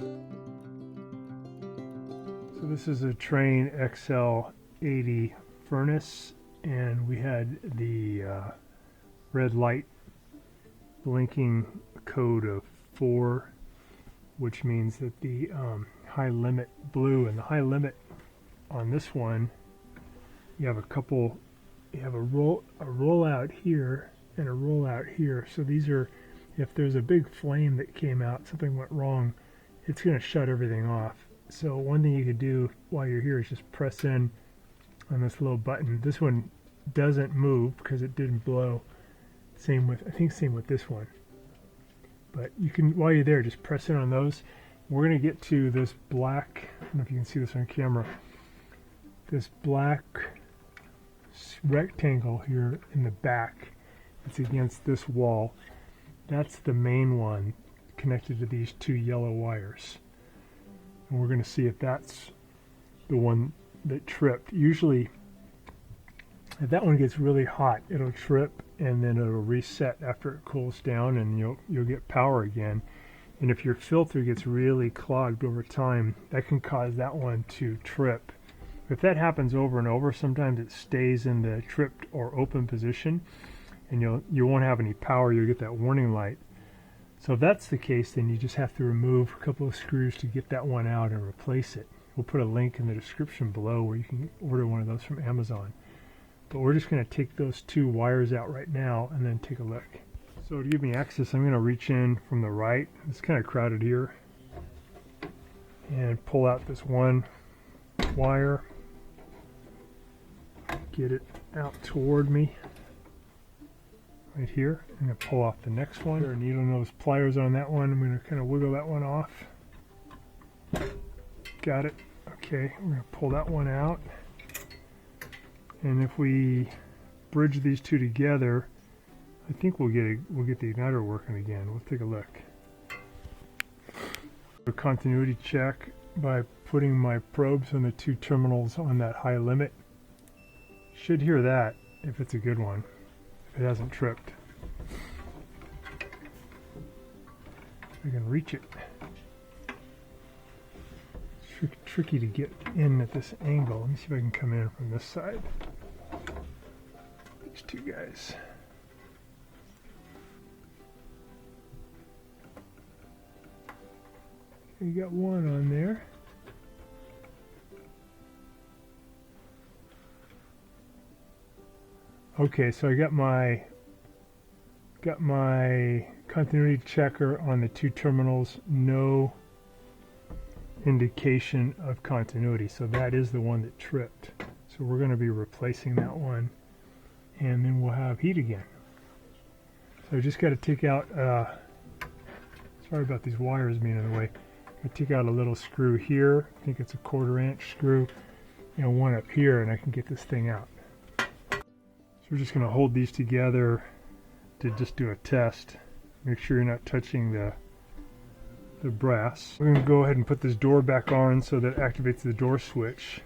So this is a Trane XL80 furnace, and we had the red light blinking code of 4, which means that the high limit blew, and the high limit on this one, you have a rollout here and a rollout here. So these are, if there's a big flame that came out, something went wrong, it's going to shut everything off. So one thing you could do while you're here is just press in on this little button. This one doesn't move because it didn't blow. Same with, I think same with this one. But you can, while you're there, just press in on those. We're going to get to this black, I don't know if you can see this on camera, this black rectangle here in the back. It's against this wall. That's the main one connected to these 2 yellow wires. And we're going to see if that's the one that tripped. Usually, if that one gets really hot, it'll trip and then it'll reset after it cools down, and you'll get power again. And if your filter gets really clogged over time, that can cause that one to trip. If that happens over and over, sometimes it stays in the tripped or open position, and you won't have any power. You'll get that warning light. So if that's the case, then you just have to remove a couple of screws to get that one out and replace it. We'll put a link in the description below where you can order one of those from Amazon. But we're just going to take those 2 wires out right now and then take a look. So to give me access, I'm going to reach in from the right. It's kind of crowded here. And pull out this one wire. Get it out toward me. Right here. I'm going to pull off the next one. There are needle nose pliers on that one. I'm going to kind of wiggle that one off. Got it. Okay, we're going to pull that one out. And if we bridge these 2 together, I think we'll get the igniter working again. We'll take a look. A continuity check by putting my probes on the 2 terminals on that high limit. Should hear that if it's a good one. If it hasn't tripped. I can reach it. It's tricky to get in at this angle. Let me see if I can come in from this side. These 2 guys. You got one on there. Okay, so I got my continuity checker on the 2 terminals. No indication of continuity, so that is the one that tripped. So we're going to be replacing that one, and then we'll have heat again. So I just got to take out. Sorry about these wires being in the way. I take out a little screw here. I think it's a 1/4 inch screw, and one up here, and I can get this thing out. We're just going to hold these together to just do a test. Make sure you're not touching the brass. We're going to go ahead and put this door back on so that it activates the door switch.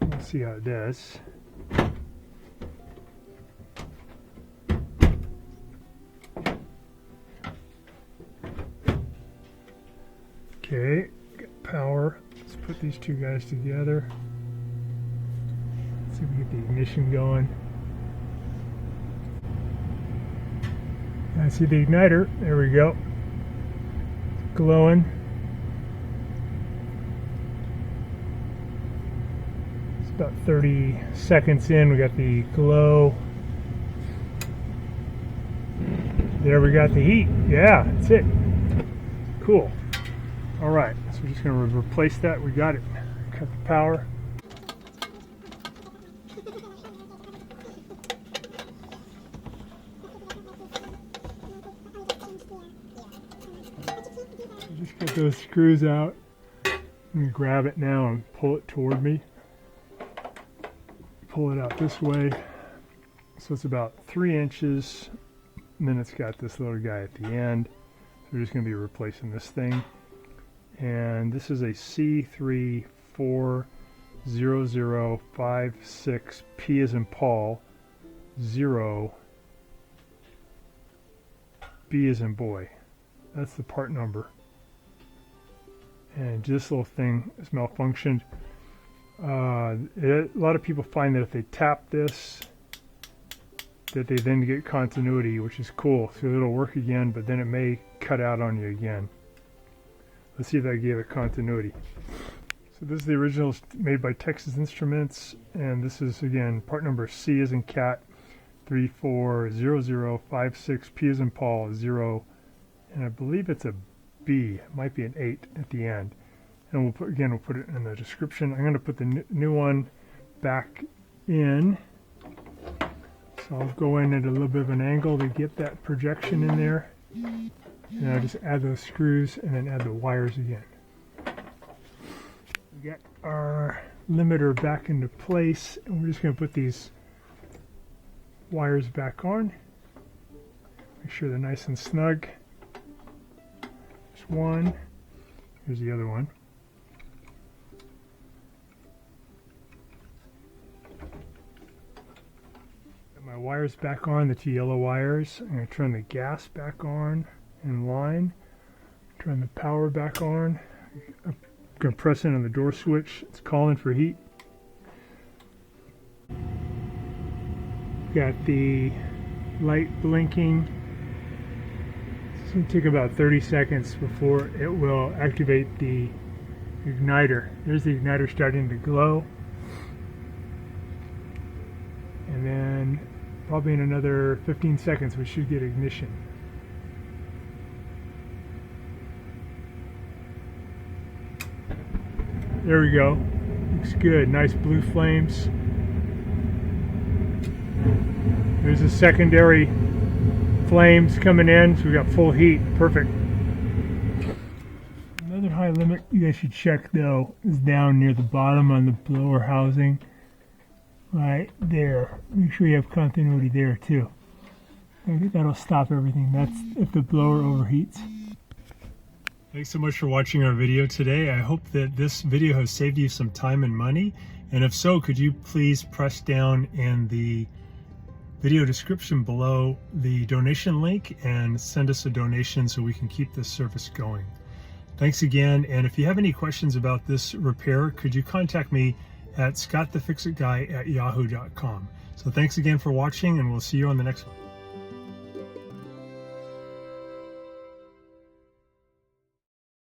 We'll see how it does. Okay, got power. Let's put these 2 guys together. See if we get the ignition going. I see the igniter. There we go. It's glowing. It's about 30 seconds in. We got the glow. There we got the heat. Yeah, that's it. Cool. All right, so we're just going to replace that. We got it. Cut the power. Just get those screws out and grab it now and pull it toward me. Pull it out this way. So it's about 3 inches, and then it's got this little guy at the end. So we're just going to be replacing this thing. And this is a C340056 P as in Paul, 0 B as in boy. That's the part number. And this little thing is malfunctioned. A lot of people find that if they tap this, that they then get continuity, which is cool. So it'll work again, but then it may cut out on you again. Let's see if I gave it continuity. So this is the original made by Texas Instruments, and this is again part number C as in cat 340056, P as in Paul 0, and I believe it's a B. It might be an 8 at the end. And we'll put it in the description. I'm going to put the new one back in. So I'll go in at a little bit of an angle to get that projection in there. And I'll just add those screws and then add the wires again. We got our limiter back into place, and we're just going to put these wires back on. Make sure they're nice and snug. There's one. Here's the other one. Got my wires back on, the two yellow wires. I'm going to turn the gas back on in line. Turn the power back on. I'm going to press in on the door switch. It's calling for heat. Got the light blinking. It's going to take about 30 seconds before it will activate the igniter. There's the igniter starting to glow. And then probably in another 15 seconds we should get ignition. There we go. Looks good. Nice blue flames. There's the secondary flames coming in, so we got full heat. Perfect. Another high limit you guys should check though is down near the bottom on the blower housing. Right there. Make sure you have continuity there too. I think that'll stop everything. That's if the blower overheats. Thanks so much for watching our video today. I hope that this video has saved you some time and money. And if so, could you please press down in the video description below the donation link and send us a donation so we can keep this service going. Thanks again. And if you have any questions about this repair, could you contact me at scottthefixitguy@yahoo.com. So thanks again for watching, and we'll see you on the next one.